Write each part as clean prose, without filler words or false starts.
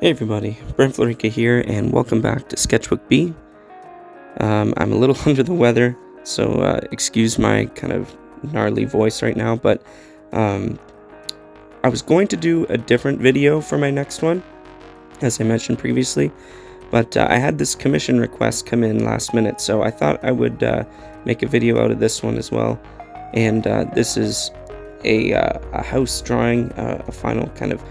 Hey everybody, Brent Florica here, and welcome back to Sketchbook B. I'm a little under the weather, so excuse my kind of gnarly voice right now, but I was going to do a different video for my next one, as I mentioned previously, but I had this commission request come in last minute, so I thought I would make a video out of this one as well. And this is a house drawing, a final kind of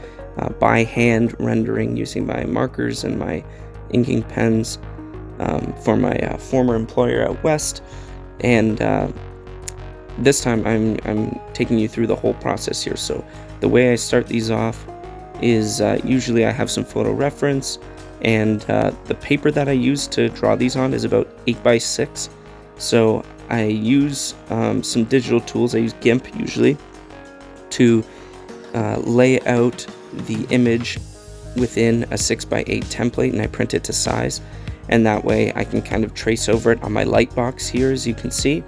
by hand rendering using my markers and my inking pens for my former employer out west. And this time I'm taking you through the whole process here. So the way I start these off is usually I have some photo reference, and the paper that I use to draw these on is about 8x6. So I use some digital tools. I use GIMP usually to lay out the image within a 6x8 template, and I print it to size, and that way I can kind of trace over it on my light box here, as you can see.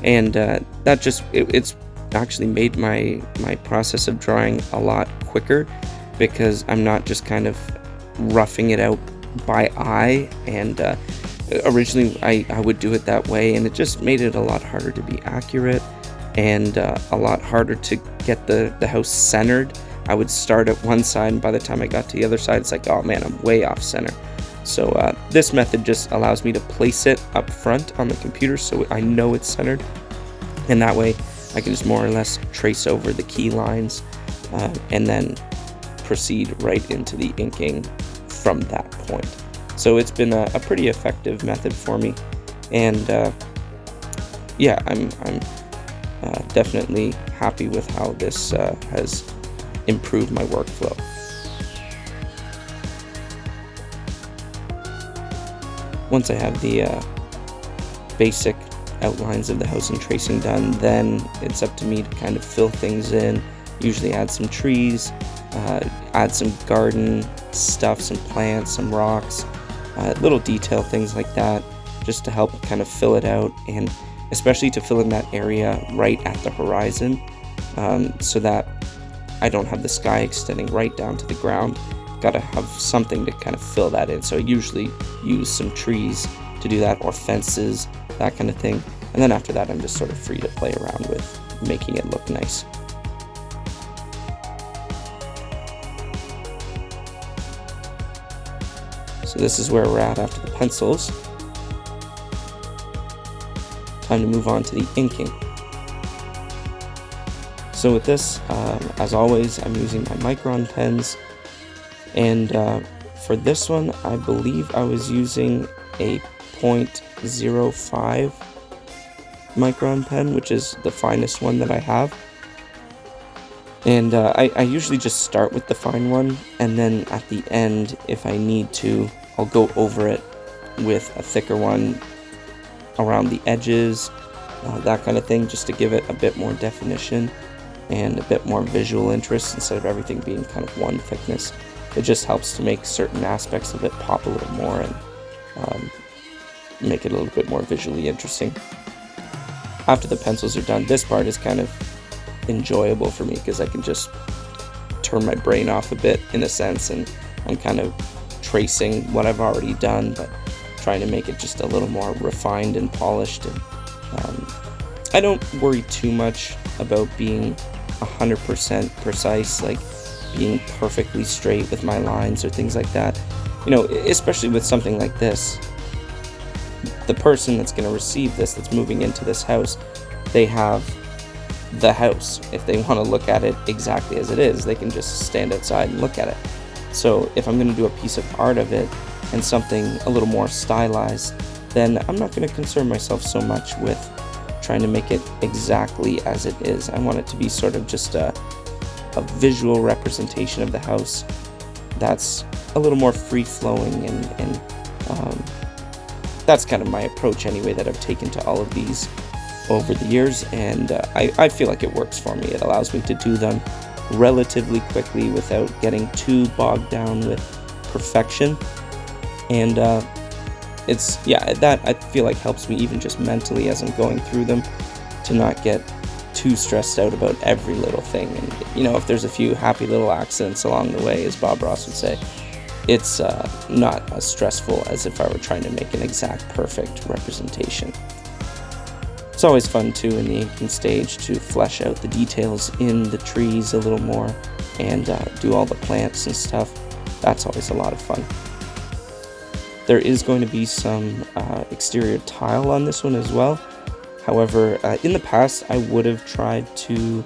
And that just it's actually made my process of drawing a lot quicker, because I'm not just kind of roughing it out by eye. And originally I would do it that way, and it just made it a lot harder to be accurate and a lot harder to get the house centered. I would start at one side, and by the time I got to the other side, it's like, oh man, I'm way off center. So this method just allows me to place it up front on the computer so I know it's centered, and that way I can just more or less trace over the key lines and then proceed right into the inking from that point. So it's been a pretty effective method for me, and yeah, I'm definitely happy with how this has improved my workflow. Once I have the basic outlines of the house and tracing done, then it's up to me to kind of fill things in, usually add some trees, add some garden stuff, some plants, some rocks, little detail things like that, just to help kind of fill it out, and especially to fill in that area right at the horizon, so that I don't have the sky extending right down to the ground. Gotta have something to kind of fill that in. So I usually use some trees to do that, or fences, that kind of thing. And then after that, I'm just sort of free to play around with making it look nice. So this is where we're at after the pencils. Time to move on to the inking. So with this, as always, I'm using my Micron pens, and for this one, I believe I was using a 0.05 Micron pen, which is the finest one that I have. And I usually just start with the fine one, and then at the end, if I need to, I'll go over it with a thicker one around the edges, that kind of thing, just to give it a bit more definition and a bit more visual interest instead of everything being kind of one thickness. It just helps to make certain aspects of it pop a little more and make it a little bit more visually interesting. After the pencils are done, this part is kind of enjoyable for me, because I can just turn my brain off a bit in a sense, and I'm kind of tracing what I've already done, but trying to make it just a little more refined and polished. And I don't worry too much about being 100% precise, like being perfectly straight with my lines or things like that. You know, especially with something like this, the person that's going to receive this, that's moving into this house, they have the house. If they want to look at it exactly as it is, they can just stand outside and look at it. So if I'm going to do a piece of art of it and something a little more stylized, then I'm not going to concern myself so much with trying to make it exactly as it is. I want it to be sort of just a visual representation of the house that's a little more free-flowing, and that's kind of my approach anyway that I've taken to all of these over the years, and I feel like it works for me. It allows me to do them relatively quickly without getting too bogged down with perfection, and that I feel like helps me even just mentally as I'm going through them, to not get too stressed out about every little thing. And you know, if there's a few happy little accidents along the way, as Bob Ross would say, it's not as stressful as if I were trying to make an exact perfect representation. It's always fun too in the inking stage to flesh out the details in the trees a little more and do all the plants and stuff. That's always a lot of fun. There is going to be some exterior tile on this one as well. However, in the past I would have tried to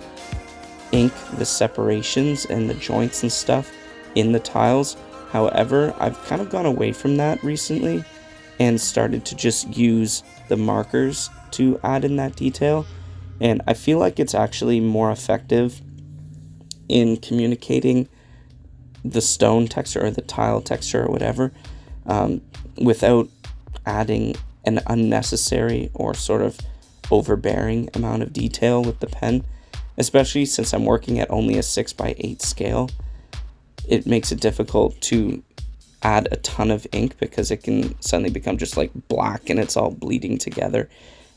ink the separations and the joints and stuff in the tiles. However, I've kind of gone away from that recently and started to just use the markers to add in that detail, and I feel like it's actually more effective in communicating the stone texture or the tile texture or whatever without adding an unnecessary or sort of overbearing amount of detail with the pen, especially since I'm working at only a 6x8 scale. It makes it difficult to add a ton of ink because it can suddenly become just like black and it's all bleeding together,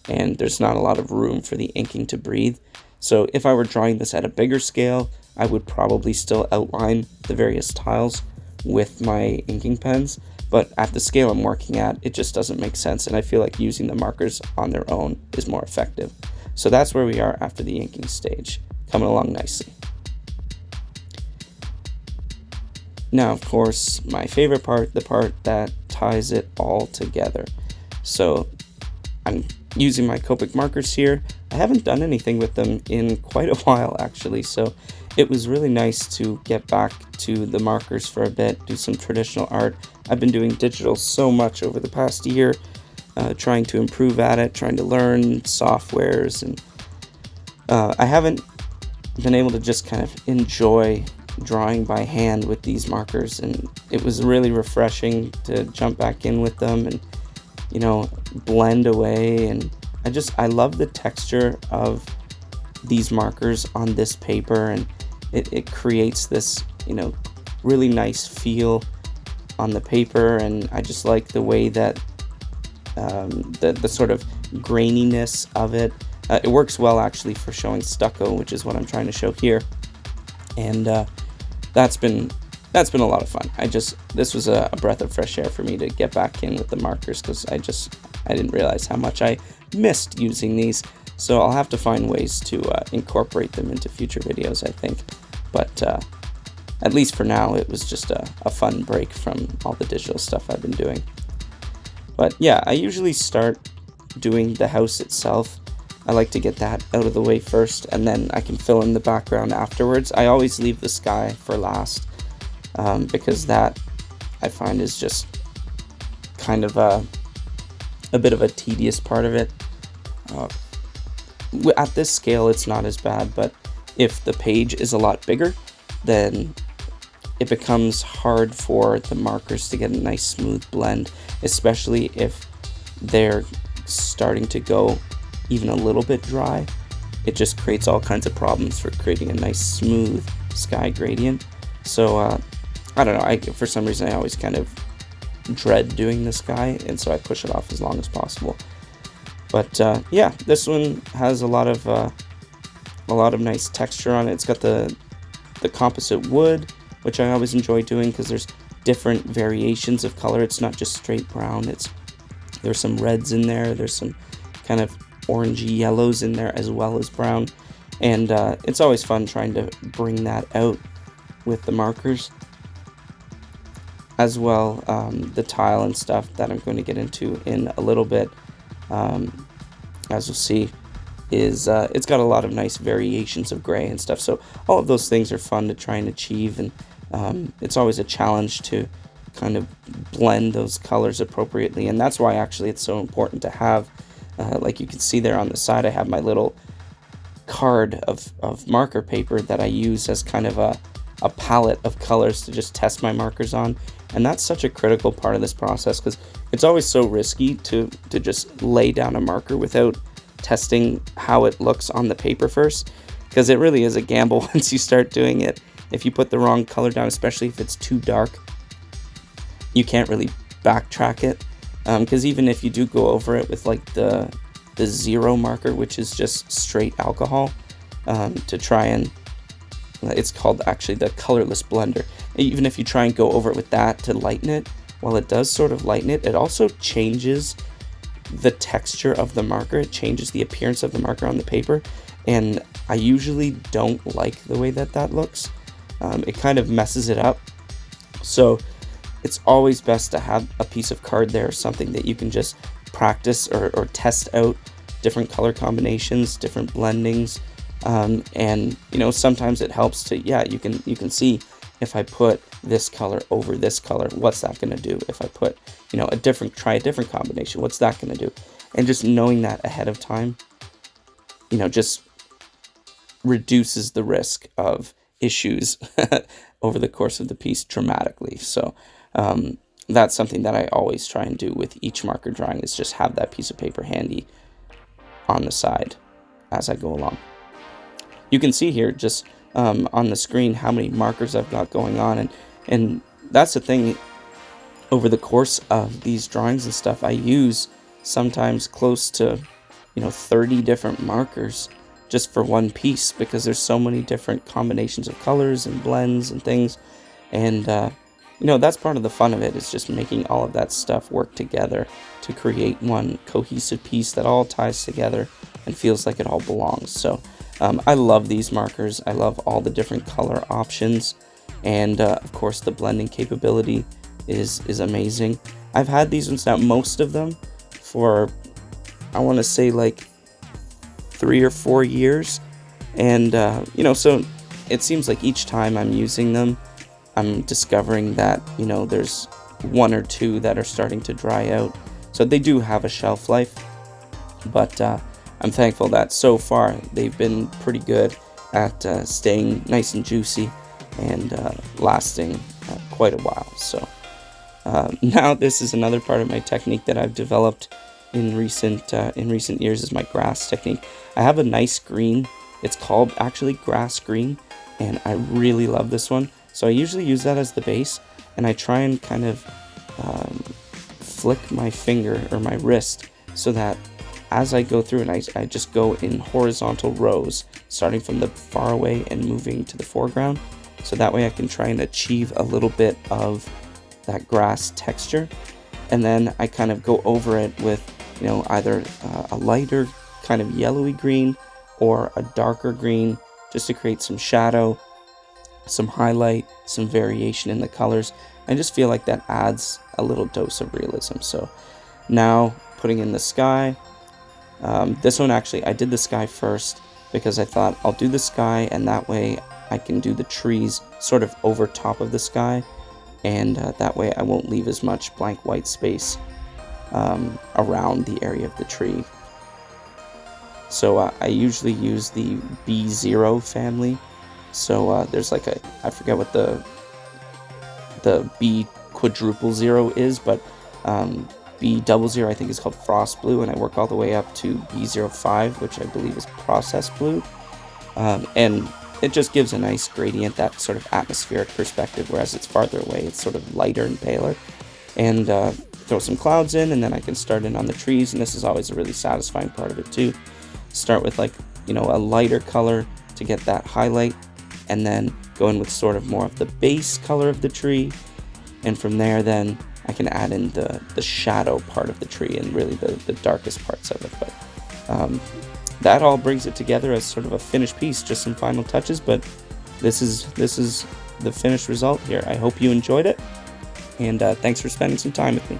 and there's not a lot of room for the inking to breathe. So if I were drawing this at a bigger scale, I would probably still outline the various tiles with my inking pens, but at the scale I'm working at, it just doesn't make sense, and I feel like using the markers on their own is more effective. So that's where we are after the inking stage, coming along nicely. Now, of course, my favorite part, the part that ties it all together. So I'm using my Copic markers here. I haven't done anything with them in quite a while, actually, so it was really nice to get back to the markers for a bit, do some traditional art. I've been doing digital so much over the past year, trying to improve at it, trying to learn softwares, and I haven't been able to just kind of enjoy drawing by hand with these markers, and it was really refreshing to jump back in with them and, you know, blend away. And I love the texture of these markers on this paper, and it creates this, you know, really nice feel on the paper. And I just like the way that the sort of graininess of it. It works well actually for showing stucco, which is what I'm trying to show here, and that's been a lot of fun. This was a breath of fresh air for me to get back in with the markers, because I didn't realize how much I missed using these. So I'll have to find ways to incorporate them into future videos, I think. But at least for now, it was just a fun break from all the digital stuff I've been doing. But yeah, I usually start doing the house itself. I like to get that out of the way first, and then I can fill in the background afterwards. I always leave the sky for last, because that I find is just kind of a bit of a tedious part of it. At this scale, it's not as bad, but if the page is a lot bigger, then it becomes hard for the markers to get a nice smooth blend, especially if they're starting to go even a little bit dry. It just creates all kinds of problems for creating a nice smooth sky gradient. So I don't know, for some reason I always kind of dread doing the sky, and so I push it off as long as possible. But yeah, this one has a lot of nice texture on it. It's got the composite wood, which I always enjoy doing because there's different variations of color. It's not just straight brown. There's some reds in there. There's some kind of orangey yellows in there as well as brown, and it's always fun trying to bring that out with the markers. As well, the tile and stuff that I'm going to get into in a little bit, as you'll see, is it's got a lot of nice variations of gray and stuff. So all of those things are fun to try and achieve, and it's always a challenge to kind of blend those colors appropriately. And that's why actually it's so important to have, like you can see there on the side, I have my little card of marker paper that I use as kind of a palette of colors to just test my markers on. And that's such a critical part of this process, because it's always so risky to just lay down a marker without testing how it looks on the paper first, because it really is a gamble once you start doing it. If you put the wrong color down, especially if it's too dark, you can't really backtrack it, because even if you do go over it with like the 0 marker, which is just straight alcohol, to try and It's called actually the colorless blender. Even if you try and go over it with that to lighten it, while it does sort of lighten it, it also changes the texture of the marker. It changes the appearance of the marker on the paper, and I usually don't like the way that looks. It kind of messes it up. So it's always best to have a piece of card there, something that you can just practice or test out different color combinations, different blendings, and you know, sometimes it helps to, yeah, you can see, if I put this color over this color, what's that going to do? If I put, you know, try a different combination, what's that going to do? And just knowing that ahead of time, you know, just reduces the risk of issues over the course of the piece dramatically. So that's something that I always try and do with each marker drawing, is just have that piece of paper handy on the side as I go along. You can see here just on the screen how many markers I've got going on, and that's the thing. Over the course of these drawings and stuff, I use sometimes close to, you know, 30 different markers just for one piece, because there's so many different combinations of colors and blends and things. And you know, that's part of the fun of it, is just making all of that stuff work together to create one cohesive piece that all ties together and feels like it all belongs. So I love these markers. I love all the different color options, and of course the blending capability is amazing. I've had these ones now, most of them, for I want to say like 3 or 4 years, and you know, so it seems like each time I'm using them, I'm discovering that, you know, there's 1 or 2 that are starting to dry out. So they do have a shelf life, but I'm thankful that so far they've been pretty good at staying nice and juicy and lasting quite a while. So now this is another part of my technique that I've developed in recent years, is my grass technique. I have a nice green. It's called actually grass green, and I really love this one. So I usually use that as the base, and I try and kind of flick my finger or my wrist so that as I go through it, I just go in horizontal rows, starting from the far away and moving to the foreground. So that way I can try and achieve a little bit of that grass texture. And then I kind of go over it with, you know, either a lighter kind of yellowy green or a darker green, just to create some shadow, some highlight, some variation in the colors. I just feel like that adds a little dose of realism. So now putting in the sky. This one actually, I did the sky first because I thought I'll do the sky, and that way I can do the trees sort of over top of the sky, and that way I won't leave as much blank white space around the area of the tree. So I usually use the B0 family. So there's like I forget what the B quadruple zero is, but B00 I think is called frost blue, and I work all the way up to B05, which I believe is processed blue, and it just gives a nice gradient, that sort of atmospheric perspective, whereas it's farther away, it's sort of lighter and paler. And throw some clouds in, and then I can start in on the trees, and this is always a really satisfying part of it too. Start with, like, you know, a lighter color to get that highlight, and then go in with sort of more of the base color of the tree, and from there then I can add in the shadow part of the tree and really the darkest parts of it. But that all brings it together as sort of a finished piece, just some final touches, but this is the finished result here. I hope you enjoyed it, and thanks for spending some time with me.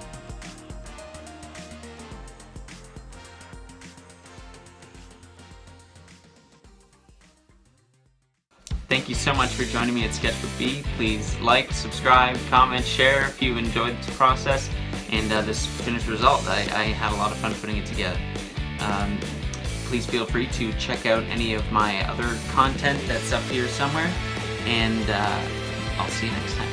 Thank you so much for joining me at Sketchbook B. Please like, subscribe, comment, share if you enjoyed this process and this finished result. I had a lot of fun putting it together. Please feel free to check out any of my other content that's up here somewhere, and I'll see you next time.